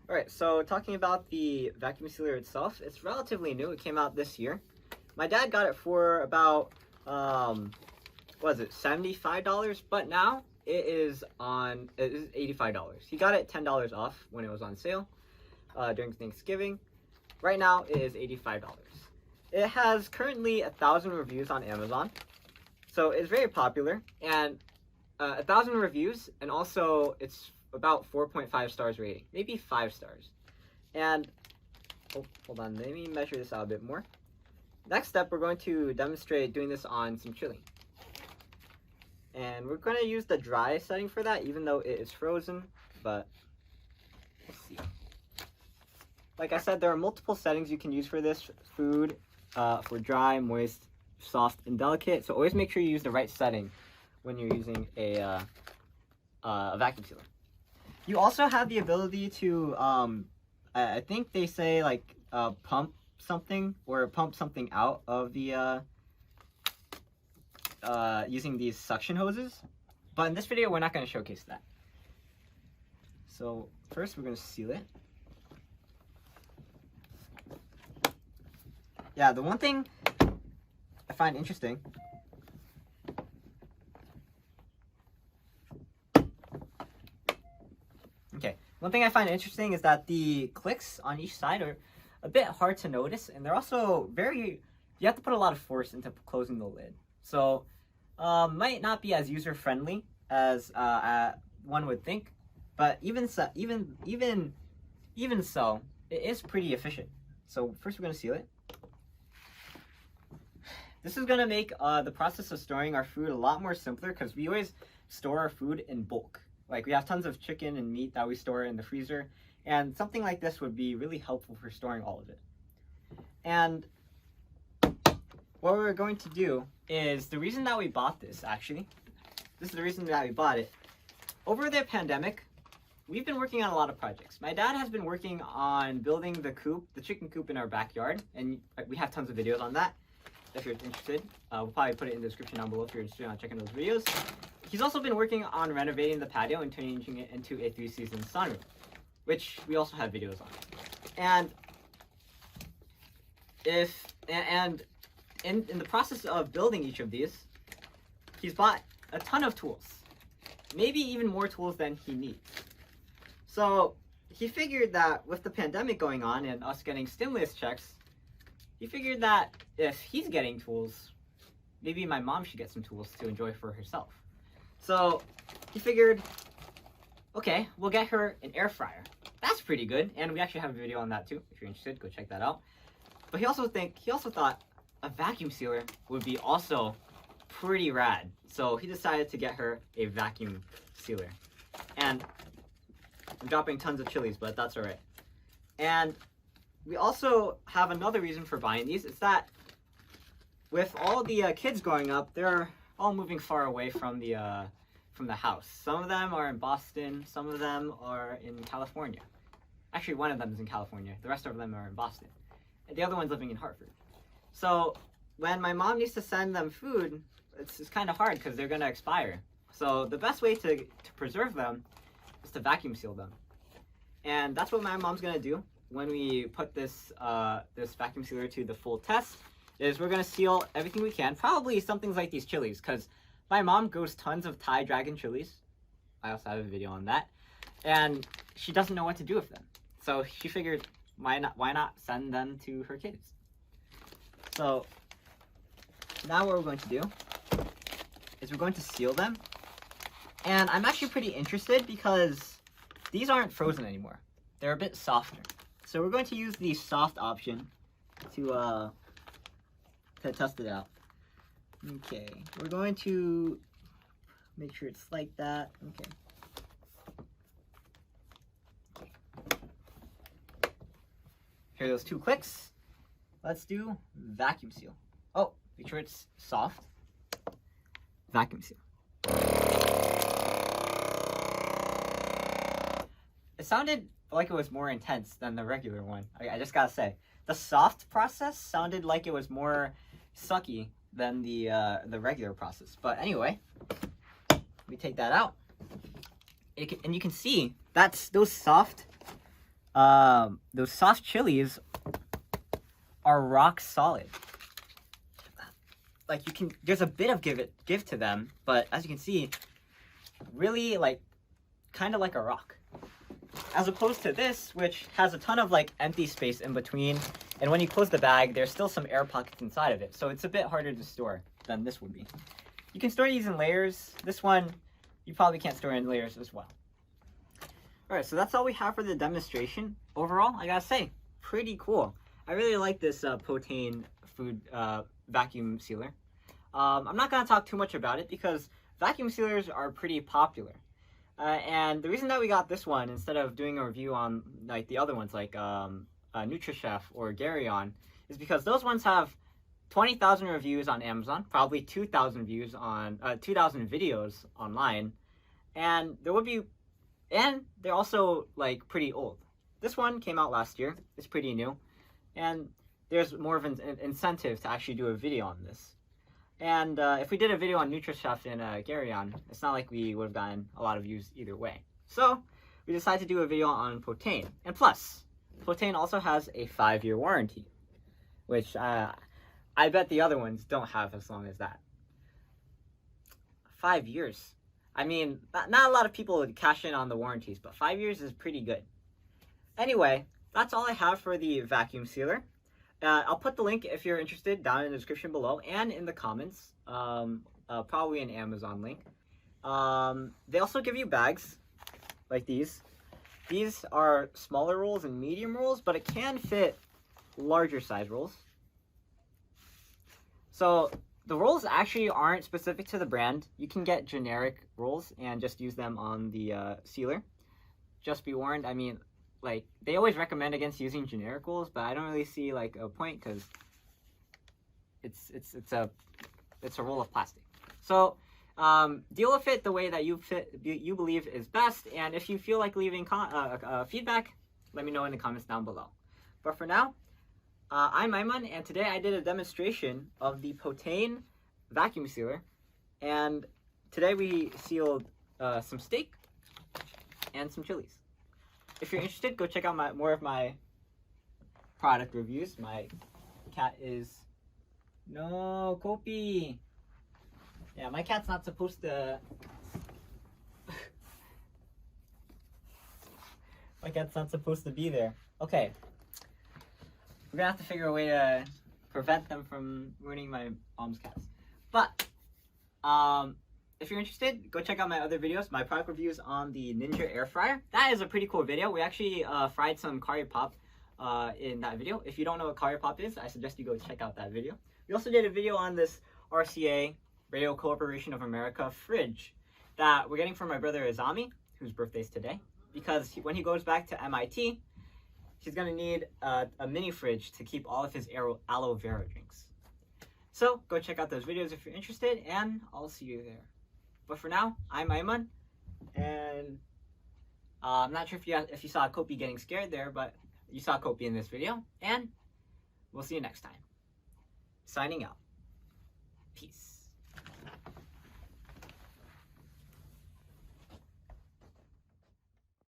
Alright, so talking about the vacuum sealer itself, it's relatively new. It came out this year. My dad got it for about, what is it, $75, but now it is $85. He got it $10 off when it was on sale during Thanksgiving. Right now it is $85. It has currently 1,000 reviews on Amazon, so it's very popular, and 1,000 reviews, and also it's about 4.5 stars rating, maybe 5 stars. And hold on, let me measure this out a bit more. Next step, we're going to demonstrate doing this on some chili. And we're going to use the dry setting for that, even though it is frozen, but let's see. Like I said, there are multiple settings you can use for this food, for dry, moist, soft, and delicate. So always make sure you use the right setting when you're using a vacuum sealer. You also have the ability to, I think they say like pump something or pump something out of the using these suction hoses, but in this video we're not going to showcase that. So first we're going to seal it. Yeah, the one thing I find interesting is that the clicks on each side are a bit hard to notice, and they're also you have to put a lot of force into closing the lid. So might not be as user friendly as one would think, but even so, it is pretty efficient. So first we're going to seal it. This is going to make the process of storing our food a lot more simpler, because we always store our food in bulk. Like we have tons of chicken and meat that we store in the freezer, and something like this would be really helpful for storing all of it. And what we're going to do is, the reason that we bought this, actually, this is the reason that we bought it. Over the pandemic, we've been working on a lot of projects. My dad has been working on building the coop, the chicken coop in our backyard, and we have tons of videos on that. If you're interested, we'll probably put it in the description down below if you're interested in checking those videos. He's also been working on renovating the patio and changing it into a 3-season sunroom, which we also have videos on. And in the process of building each of these, he's bought a ton of tools, maybe even more tools than he needs. So he figured that with the pandemic going on and us getting stimulus checks, he figured that if he's getting tools, maybe my mom should get some tools to enjoy for herself. So he figured, okay, we'll get her an air fryer. That's pretty good, and we actually have a video on that too. If you're interested, go check that out. But he also thought a vacuum sealer would be also pretty rad. So he decided to get her a vacuum sealer. And I'm dropping tons of chilies, but that's alright. And we also have another reason for buying these. It's that with all the kids growing up, they're all moving far away from the house. Some of them are in Boston, some of them are in California. Actually, one of them is in California. The rest of them are in Boston. And the other one's living in Hartford. So when my mom needs to send them food, it's kind of hard because they're going to expire. So the best way to preserve them is to vacuum seal them. And that's what my mom's going to do when we put this vacuum sealer to the full test. Is we're going to seal everything we can. Probably some things like these chilies, because my mom grows tons of Thai Dragon chilies. I also have a video on that. And she doesn't know what to do with them. So she figured, why not send them to her kids? So now what we're going to do is we're going to seal them. And I'm actually pretty interested because these aren't frozen anymore. They're a bit softer. So we're going to use the soft option to test it out. Okay, we're going to make sure it's like that. Okay. Hear those 2 clicks. Let's do vacuum seal. Oh, make sure it's soft. Vacuum seal. It sounded like it was more intense than the regular one. I just gotta say, the soft process sounded like it was more sucky than the regular process. But anyway, we take that out, and you can see that's those soft those soft chilies are rock solid. Like, there's a bit of give to them, but as you can see, really like kind of like a rock. As opposed to this, which has a ton of like empty space in between, and when you close the bag, there's still some air pockets inside of it, so it's a bit harder to store than this would be. You can store these in layers. This one, you probably can't store in layers as well. Alright, so that's all we have for the demonstration. Overall, I gotta say, pretty cool. I really like this Potane Food Vacuum Sealer. I'm not gonna talk too much about it because vacuum sealers are pretty popular. And the reason that we got this one instead of doing a review on like the other ones like NutriChef or EyeOnAiman is because those ones have 20,000 reviews on Amazon, probably 2,000 views on 2,000 videos online, and they're also like pretty old. This one came out last year. It's pretty new, and there's more of an incentive to actually do a video on this. And if we did a video on NutriChef and EyeOnAiman, it's not like we would have gotten a lot of views either way. So we decided to do a video on Potane. And plus, Potane also has a 5-year warranty, which I bet the other ones don't have as long as that. 5 years. I mean, not a lot of people would cash in on the warranties, but 5 years is pretty good. Anyway, that's all I have for the vacuum sealer. I'll put the link if you're interested down in the description below and in the comments, probably an Amazon link. They also give you bags like these. These are smaller rolls and medium rolls, but it can fit larger size rolls. So the rolls actually aren't specific to the brand. You can get generic rolls and just use them on the sealer. Just be warned, I mean, like, they always recommend against using generic rolls, but I don't really see like a point because it's a roll of plastic. So deal with it the way that you believe is best, and if you feel like leaving feedback, let me know in the comments down below. But for now, I'm Aiman, and today I did a demonstration of the Potane Vacuum Sealer, and today we sealed some steak and some chilies. If you're interested, go check out more of my product reviews. My cat is... No, Kopi! Yeah, my cat's not supposed to... My cat's not supposed to be there. Okay. We're gonna have to figure a way to prevent them from ruining my mom's cats. But, if you're interested, go check out my other videos, my product reviews on the Ninja Air Fryer. That is a pretty cool video. We actually fried some curry pop in that video. If you don't know what curry pop is, I suggest you go check out that video. We also did a video on this RCA, Radio Corporation of America fridge that we're getting from my brother Azami, whose birthday's today, because when he goes back to MIT, he's going to need a mini fridge to keep all of his aloe vera drinks. So go check out those videos if you're interested, and I'll see you there. But for now, I'm Aiman, and I'm not sure if you saw Kopi getting scared there, but you saw Kopi in this video, and we'll see you next time. Signing out. Peace.